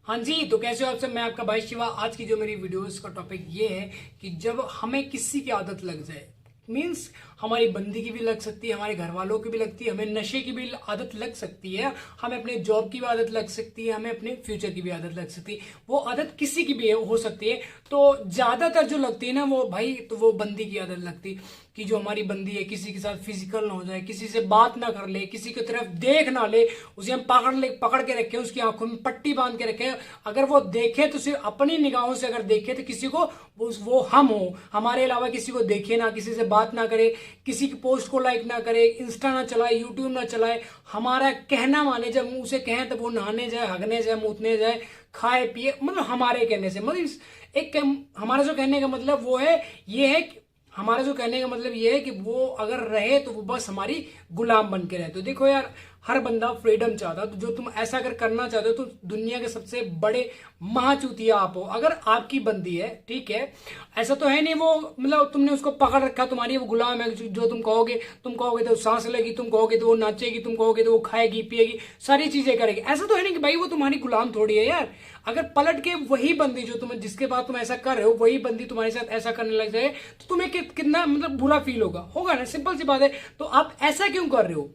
हाँ जी, तो कैसे हो आप सब। मैं आपका भाई शिवा। आज की जो मेरी वीडियोस का टॉपिक ये है कि जब हमें किसी की आदत लग जाए, मीन्स हमारी बंदी की भी लग सकती है, हमारे घर वालों की भी लगती है, हमें नशे की भी आदत लग सकती है, हमें अपने जॉब की भी आदत लग सकती है, हमें अपने फ्यूचर की भी आदत लग सकती है। वो आदत किसी की भी हो सकती है। तो ज्यादातर जो लगती है ना वो भाई, तो वो बंदी की आदत लगती है कि जो हमारी बंदी है किसी के साथ फिजिकल ना हो जाए, किसी से बात ना कर ले, किसी की तरफ देख ना ले, उसे हम पकड़ के रखें, उसकी आंखों में पट्टी बांध के रखें। अगर वो देखे तो सिर्फ अपनी निगाहों से अगर देखे तो किसी को वो हम हो, हमारे अलावा किसी को देखे ना, किसी से बात ना करे, किसी की पोस्ट को लाइक ना करे, इंस्टा ना चलाए, यूट्यूब ना चलाए, हमारा कहना माने। जब हम उसे कहें तो वो नहाने जाए, हगने जाए, मूतने जाए, खाए पिए, मतलब हमारे कहने से, मतलब एक हमारा जो कहने का मतलब वो है, ये है हमारा जो कहने का मतलब ये है कि वो अगर रहे तो वो बस हमारी गुलाम बन के रहे। तो देखो यार, हर बंदा फ्रीडम चाहता है। तो जो तुम ऐसा अगर करना चाहते हो तो दुनिया के सबसे बड़े महाचूतिया आप हो। अगर आपकी बंदी है, ठीक है, ऐसा तो है नहीं वो मतलब तुमने उसको पकड़ रखा, तुम्हारी वो गुलाम है। जो तुम कहोगे तो सांस लेगी, तुम कहोगे तो वो नाचेगी, तुम कहोगे तो वो खाएगी पिएगी, सारी चीजें करेगी। ऐसा तो है नहीं कि भाई वो तुम्हारी गुलाम थोड़ी है यार। अगर पलट के वही बंदी जो तुम जिसके बाद तुम ऐसा कर रहे हो, वही बंदी तुम्हारे साथ ऐसा करने लग जाए तो तुम्हें कितना मतलब बुरा फील होगा ना। सिंपल सी बात है। तो आप ऐसा क्यों कर रहे हो?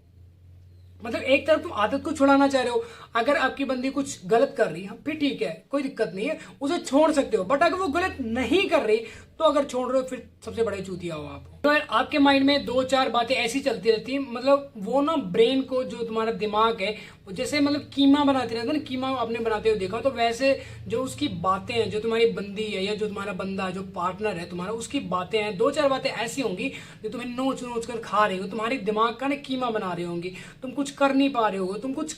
मतलब एक तरफ तुम आदत को छुड़ाना चाह रहे हो। अगर आपकी बंदी कुछ गलत कर रही है फिर ठीक है, कोई दिक्कत नहीं है, उसे छोड़ सकते हो। बट अगर वो गलत नहीं कर रही तो अगर छोड़ रहे हो फिर सबसे बड़े चूतिया हो आप। तो यार आपके माइंड में दो चार बातें ऐसी चलती रहती है, मतलब वो ना ब्रेन को, जो तुम्हारा दिमाग है वो जैसे मतलब कीमा बनाते रहते हैं ना, कीमा आपने बनाते हुए देखा, तो वैसे जो उसकी बातें हैं, जो तुम्हारी बंदी है या जो तुम्हारा बंदा, जो पार्टनर है तुम्हारा, उसकी बातें हैं, दो चार बातें ऐसी होंगी जो तुम्हें नोच नोच कर खा रही हो, तुम्हारे दिमाग का ना कीमा बना रही होंगी। तुम कुछ कर नहीं पा रहे हो, तुम कुछ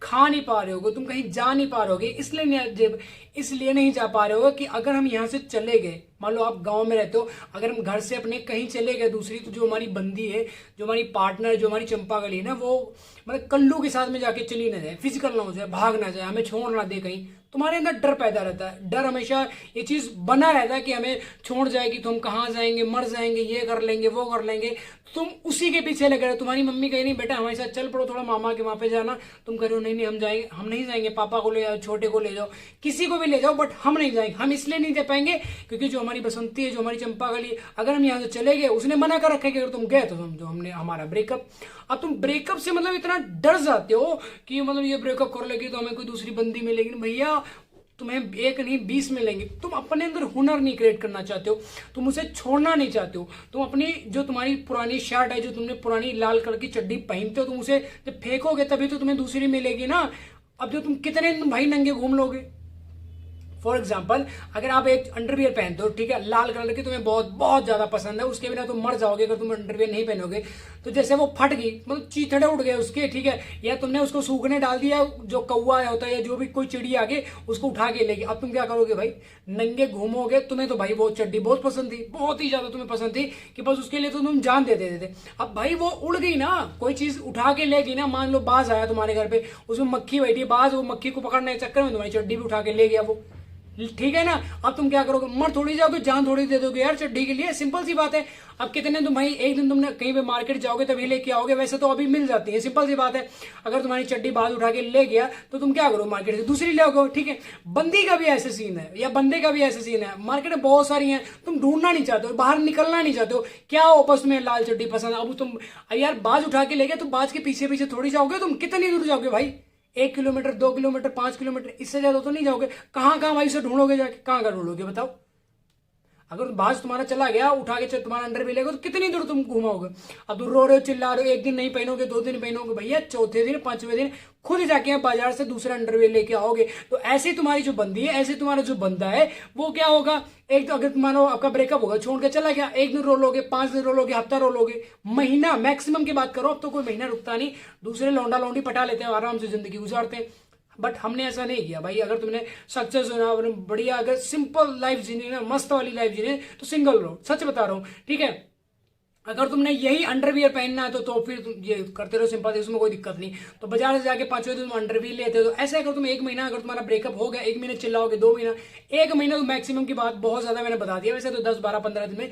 खा नहीं पा रहे हो, तुम कहीं जा नहीं पा रहे हो। इसलिए नहीं जा पा रहे हो कि अगर हम यहाँ से चले गए, मान लो आप गांव में रहते हो, अगर हम घर से अपने कहीं चले गए दूसरी, तो जो हमारी बंदी है, जो हमारी पार्टनर, जो हमारी चंपा गली है ना, वो मतलब कल्लू के साथ में जाके चली ना जाए, फिजिकल ना हो जाए, भाग ना जाए, हमें छोड़ ना दे कहीं, तुम्हारे अंदर डर पैदा रहता है। डर हमेशा ये चीज बना रहता है कि हमें छोड़ जाएगी तो हम कहाँ जाएंगे, मर जाएंगे, ये कर लेंगे, वो कर लेंगे। तुम उसी के पीछे लगे रहे। तुम्हारी मम्मी कही नहीं बेटा हमारे साथ चल पड़ो थोड़ा मामा के वहां पे जाना, तुम कह रहे हो नहीं नहीं हम जाएंगे, हम नहीं जाएंगे, पापा को ले जाओ, छोटे को ले जाओ, किसी को भी ले जाओ, बट हम नहीं जाएंगे। हम इसलिए नहीं दे पाएंगे क्योंकि जो हमारी बसंती है, जो हमारी चंपा गली, अगर हम यहाँ से चले गए, उसने मना कर रखा है कि अगर तुम गए तो समझो हमने हमारा ब्रेकअप। अब तुम ब्रेकअप से मतलब इतना डर जाते हो कि मतलब ये ब्रेकअप कर लेगी तो हमें कोई दूसरी बंदी मिलेगी। भैया तुम्हें एक नहीं 20 मिलेंगे। तुम अपने अंदर हुनर नहीं क्रिएट करना चाहते हो, तुम उसे छोड़ना नहीं चाहते हो। तुम अपनी जो तुम्हारी पुरानी शर्ट है, जो तुमने पुरानी लाल कलर की चड्डी पहनते हो, तुम उसे जब फेंकोगे तभी तो तुम्हें दूसरी मिलेगी ना। अब जो तुम कितने भाई नंगे घूम लोगे। फॉर एग्जाम्पल, अगर आप एक अंडरवियर पहनते हो, ठीक है, लाल कलर की, तुम्हें बहुत बहुत ज्यादा पसंद है, उसके बिना तुम मर जाओगे अगर तुम अंडरवियर नहीं पहनोगे। तो जैसे वो फट गई, मतलब चीथड़े उड़ गए उसके, ठीक है, या तुमने उसको सूखने डाल दिया, जो कौवा होता है या जो भी कोई चिड़िया आगे उसको उठा के लेगी, अब तुम क्या करोगे भाई? नंगे घूमोगे। तुम्हें तो भाई वो चड्डी बहुत पसंद थी, बहुत ही ज्यादा तुम्हें पसंद थी कि बस उसके लिए तो तुम जान दे देते थे। अब भाई वो उड़ गई ना, कोई चीज उठा के ले गई ना, मान लो बाज आया तुम्हारे घर पे, उसमें मक्खी बैठी, बाज वो मक्खी को पकड़ने के चक्कर में तुम्हारी चड्डी भी उठा के ले गया वो, ठीक है ना। अब तुम क्या करोगे? मर थोड़ी जाओगे, जान थोड़ी दे दोगे यार चड्डी के लिए, सिंपल सी बात है। अब कितने तुम भाई एक दिन तुमने कहीं पे मार्केट जाओगे तभी लेके आओगे, वैसे तो अभी मिल जाती है, सिंपल सी बात है। अगर तुम्हारी चड्डी बाल उठा के ले गया तो तुम क्या करो? मार्केट से दूसरी ले आओगे, ठीक है। बंदी का भी ऐसे सीन है या बंदे का भी ऐसे सीन है, मार्केट में बहुत सारी है, तुम ढूंढना नहीं चाहते हो, बाहर निकलना नहीं चाहते हो, क्या हो बस तुम्हें लाल चड्डी पसंद है। अब तुम यार बाज उठा के ले गए तो बाज के पीछे पीछे थोड़ी जाओगे, तुम कितनी दूर जाओगे भाई? 1 किलोमीटर, 2 किलोमीटर, 5 किलोमीटर, इससे ज्यादा तो नहीं जाओगे। कहां कहां भाई से ढूंढोगे जाके? कहां कहां ढूंढोगे बताओ? अगर बाज तुम्हारा चला गया उठा के तुम्हारा अंडर भी लेगा तो कितनी दूर तुम घुमाओगे? अब तुम रो रहे हो, चिल्ला रहे हो, एक दिन नहीं पहनोगे, 2 दिन पहनोगे, भैया चौथे दिन, 5वें दिन खुद जाके बाजार से दूसरा अंडरवेयर लेके आओगे। तो ऐसे तुम्हारी जो बंदी है, ऐसे तुम्हारा जो बंदा है, वो क्या होगा? एक तो अगर मानो आपका ब्रेकअप होगा, छोड़ के चला गया, 1 दिन रोलोगे, 5 दिन रोलोगे, हफ्ता रोलोगे, महीना मैक्सिमम की बात करो, अब तो कोई महीना रुकता नहीं, दूसरे लौंडा लौंडी पटा लेते हैं, आराम से जिंदगी गुजारते हैं। बट हमने ऐसा नहीं किया भाई। अगर तुमने सक्सेस होना, बढ़िया अगर सिंपल लाइफ जीनी ना, मस्त वाली लाइफ जीनी, तो सिंगल रहो, सच बता रहा हूं, ठीक है। अगर तुमने यही अंडरवियर पहनना है तो फिर तुम ये करते रहो, सिंपल, इसमें कोई दिक्कत नहीं। तो बाजार से जाके 5वें दिन तुम अंडरवियर लेते हो। तो ऐसे अगर तुम 1 महीना, अगर तुम्हारा ब्रेकअप हो गया, 1 महीने चिल्लाओगे, 2 महीना, 1 महीना तो मैक्सिमम की बात, बहुत ज्यादा मैंने बता दिया, वैसे तो 10, 12, 15 दिन में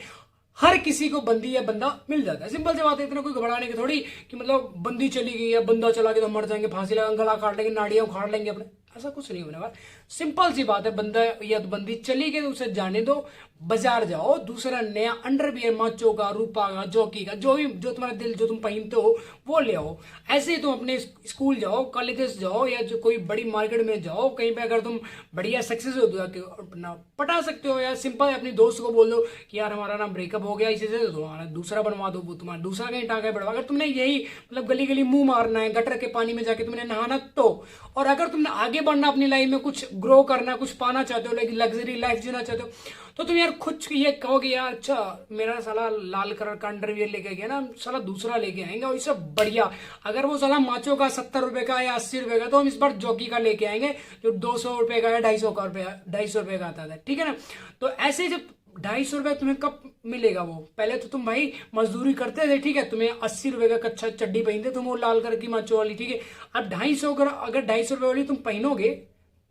हर किसी को बंदी या बंदा मिल जाता है। सिंपल सी बात है, इतना कोई घबराने की थोड़ी कि मतलब बंदी चली गई या बंदा चला गया तो मर जाएंगे, फांसी लगा, गला काट लेंगे, नाड़ियां उखाड़ लेंगे अपने, ऐसा कुछ नहीं होने वाला। सिंपल सी बात है, बंदा या तो बंदी चली गई तो उसे जाने दो, बाजार जाओ, दूसरा नया अंडरवियर माचो का, रूपा का, जॉकी का, जो भी जो तुम्हारा दिल जो तुम पहनते हो वो ले आओ। ऐसे ही तुम अपने स्कूल जाओ, कॉलेजेस जाओ, या जो कोई बड़ी मार्केट में जाओ, कहीं पे अगर तुम बढ़िया सक्सेस हो जाते हो अपना पटा सकते हो। या सिंपल अपने दोस्त को बोल दो कि यार हमारा ना ब्रेकअप हो गया, इसी से तुम्हारा दूसरा बनवा दो, वो तुम्हारा दूसरा कहीं टांगा बढ़वा। अगर तुमने यही मतलब गली गली मुंह मारना है, गटर के पानी में जाके तुमने नहाना तो, और अगर तुमने आगे बढ़ना अपनी लाइफ में, कुछ ग्रो करना, कुछ पाना चाहते हो, लेकिन लग्जरी लाइफ जीना चाहते हो, तो तुम यार खुद ये कहोगे यार अच्छा मेरा साला लाल कलर का अंडरवियर लेके गया ना, साला दूसरा लेके आएंगे और इससे बढ़िया। अगर वो साला माचो का 70 रुपए का या 80 रुपए का, तो हम इस बार जॉकी का लेके आएंगे जो 200 रुपए का या 250 रुपए का आता था, ठीक है ना। तो ऐसे जब 250 रुपए तुम्हें कब मिलेगा वो, पहले तो तुम भाई मजदूरी करते थे, ठीक है, तुम्हें 80 रुपए का कच्चा चड्डी पहनते तुम, वो लाल कलर की माचो वाली, ठीक है। अब 250 अगर 250 रुपए वाली तुम पहनोगे,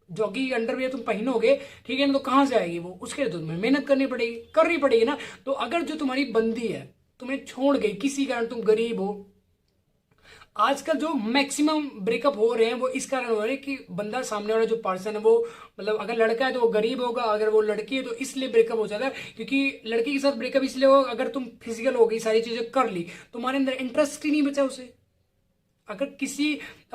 जॉगी अंडरवियर तुम पहनोगे, ठीक है ना, तो कहां से आएगी वो, उसके लिए तो तुम्हें मेहनत करनी पड़ेगी ना। तो अगर जो तुम्हारी बंदी है तुम्हें छोड़ गई किसी कारण, तुम गरीब हो, आजकल जो मैक्सिमम ब्रेकअप हो रहे हैं वो इस कारण हो रहे हैं कि बंदा सामने वाला जो पर्सन है वो, मतलब अगर लड़का है तो वो गरीब होगा, अगर वो लड़की है तो इसलिए ब्रेकअप हो जाता है। क्योंकि लड़की के साथ ब्रेकअप इसलिए होगा, अगर तुम फिजिकल हो गई, सारी चीजें कर ली, तुम्हारे अंदर इंटरेस्ट ही नहीं बचा उसे। अगर किसी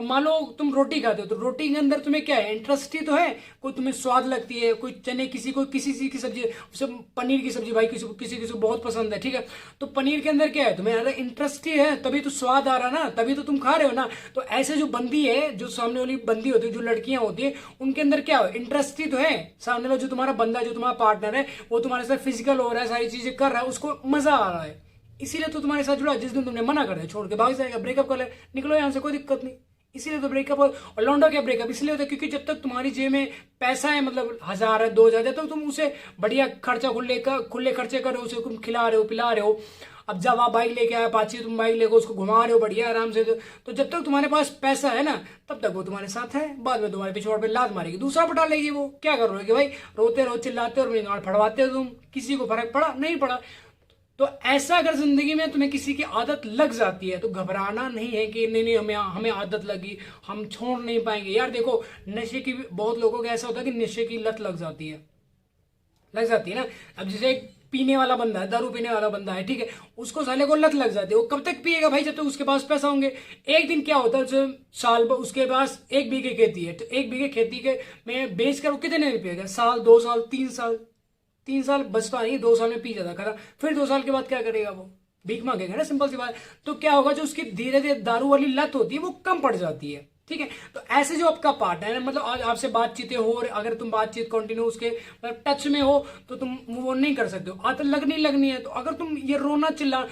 मान लो तुम रोटी खाते हो, तो रोटी के अंदर तुम्हें क्या है, इंटरेस्ट ही तो है, कोई तुम्हें स्वाद लगती है, कोई चने किसी को किसी की सब्जी, सब पनीर की सब्जी भाई किसी को बहुत पसंद है, ठीक है, तो पनीर के अंदर क्या है, तुम्हें अगर इंटरेस्ट ही है तभी तो स्वाद आ रहा ना, तभी तो तुम खा रहे हो ना। तो ऐसे जो बंदी है, जो सामने वाली बंदी होती है, जो लड़कियां होती है, उनके अंदर क्या हो, इंटरेस्ट ही तो है। सामने वाला जो तुम्हारा बंदा, जो तुम्हारा पार्टनर है, वो तुम्हारे साथ फिजिकल हो रहा है, सारी चीजें कर रहा है, उसको मजा आ रहा है, इसीलिए तो तुम्हारे साथ जुड़ा। जिस दिन तुमने मना कर दिया, छोड़ के भाग जाएगा, ब्रेकअप कर ले, निकलो यहां से, कोई दिक्कत नहीं। इसीलिए तो ब्रेकअप और लौंडा क्या ब्रेकअप इसलिए होता है क्योंकि जब तक तुम्हारी जेब में पैसा है, मतलब 1000 है 2000 है, तो तुम उसे बढ़िया खर्चा खुले खर्चे कर रहे हो, उसे तुम खिला रहे हो पिला रहे हो। अब जब आप बाइक लेके आए पाची, तुम बाइक लेके उसको घुमा रहे हो बढ़िया आराम से, तो जब तक तुम्हारे पास पैसा है ना, तब तक वो तुम्हारे साथ है। बाद में तुम्हारे पिछवाड़ पे लात मारेगी, दूसरा पटा लेगी। वो क्या कर रहे हो कि भाई रोते रहो, चिल्लाते हो और गांड फड़वाते हो तुम, किसी को फर्क पड़ा नहीं पड़ा। तो ऐसा अगर जिंदगी में तुम्हें किसी की आदत लग जाती है तो घबराना नहीं है कि नहीं हमें आदत लगी, हम छोड़ नहीं पाएंगे। यार देखो, नशे की बहुत लोगों को ऐसा होता है कि नशे की लत लग जाती है ना। अब जैसे एक पीने वाला बंदा है, दारू पीने वाला बंदा है, ठीक है, उसको साले को लत लग जाती है। वो कब तक पिएगा भाई, जब तक उसके पास पैसा होंगे। एक दिन क्या होता है, साल उसके पास 1 बीघे खेती है, तो 1 बीघे खेती के में बेच कर वो कितने में पिएगा, साल 2 साल 3 साल बचता नहीं, 2 साल में पी जाता खरा, फिर 2 साल के बाद क्या करेगा, वो भीख मांगेगा ना, सिंपल सी बात। तो क्या होगा, जो उसकी धीरे धीरे दारू वाली लत होती है वो कम पड़ जाती है, ठीक है। तो ऐसे जो आपका पार्टनर है, मतलब आज आपसे बातचीतें हो, और अगर तुम बातचीत कंटिन्यू उसके मतलब टच में हो, तो तुम वो नहीं कर सकते हो, आदत लगनी है। तो अगर तुम ये रोना चिल्ला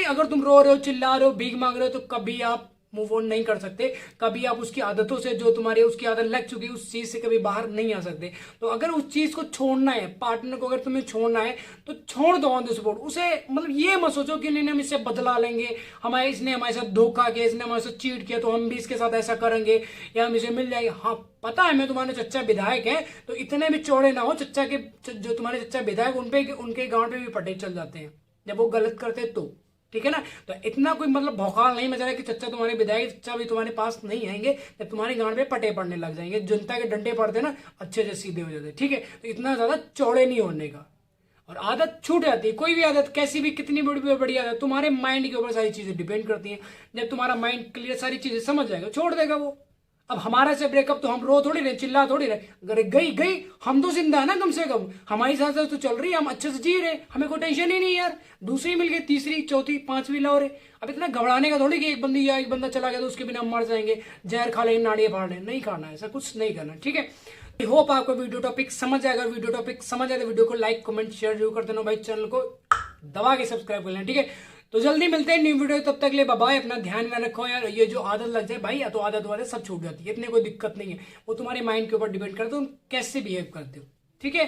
अगर तुम रो रहे हो, चिल्ला रहे हो, भीख मांग रहे हो, तो कभी आप मूव ऑन नहीं कर सकते, कभी आप उसकी आदतों से, जो तुम्हारी उसकी आदत लग चुकी है, उस चीज से कभी बाहर नहीं आ सकते। तो अगर उस चीज को छोड़ना है, पार्टनर को अगर तुम्हें छोड़ना है, तो छोड़ दो ऑन द स्पॉट उसे। मतलब ये मत सोचो कि नहीं हम इससे बदला लेंगे, इसने हमारे साथ धोखा किया, इसने हमारे साथ चीट किया, तो हम भी इसके साथ ऐसा करेंगे या हम इसे मिल जाएंगे। हाँ पता है मैं तुम्हारे चच्चा विधायक है, तो इतने भी चौड़े ना हो, चच्चा के जो तुम्हारे चच्चा विधायक उनके गांव पे भी पटे चल जाते हैं जब वो गलत करते तो, ठीक है ना। तो इतना कोई मतलब भौकाल नहीं मचा रहा है कि चच्चा तुम्हारे विधायक चच्चा भी तुम्हारे पास नहीं आएंगे जब तुम्हारे गांड पे पटे पड़ने लग जाएंगे, जनता के डंडे पड़ते ना अच्छे से सीधे हो जाते, ठीक है। तो इतना ज्यादा चौड़े नहीं होने का, और आदत छूट जाती है। कोई भी आदत, कैसी भी कितनी बड़ी आदत, तुम्हारे माइंड के ऊपर सारी चीजें डिपेंड करती हैं। जब तुम्हारा माइंड क्लियर सारी चीजें समझ जाएगा, छोड़ देगा वो। अब हमारा से ब्रेकअप तो हम रो थोड़ी रहे, चिल्ला थोड़ी रहे, अगर गई हम तो जिंदा है ना, कम से कम हमारी साथ साथ तो चल रही है, हम अच्छे से जी रहे, हमें कोई टेंशन ही नहीं यार। दूसरी मिल गई, तीसरी चौथी पांचवी ला रहे। अब इतना घबराने का थोड़ी कि एक बंदी या एक बंदा चला गया तो उसके बिना हम मर जाएंगे, जहर खा लेंगे, नाड़ियां फाड़ लेंगे, नहीं खाना, ऐसा कुछ नहीं करना, ठीक है। आई होप आपको वीडियो टॉपिक समझ आएगा। वीडियो टॉपिक समझ आए तो वीडियो को लाइक कमेंट शेयर जरूर कर देना भाई, चैनल को दबा के सब्सक्राइब कर लेना, ठीक है। तो जल्दी मिलते हैं न्यू वीडियो, तब तक ले बाय। अपना ध्यान में रखो यार, ये जो आदत लग जाए भाई, या तो आदत सब छूट जाती है, इतने कोई दिक्कत नहीं है, वो तुम्हारे माइंड के ऊपर डिपेंड करता है तुम कैसे बिहेव करते हो, ठीक है।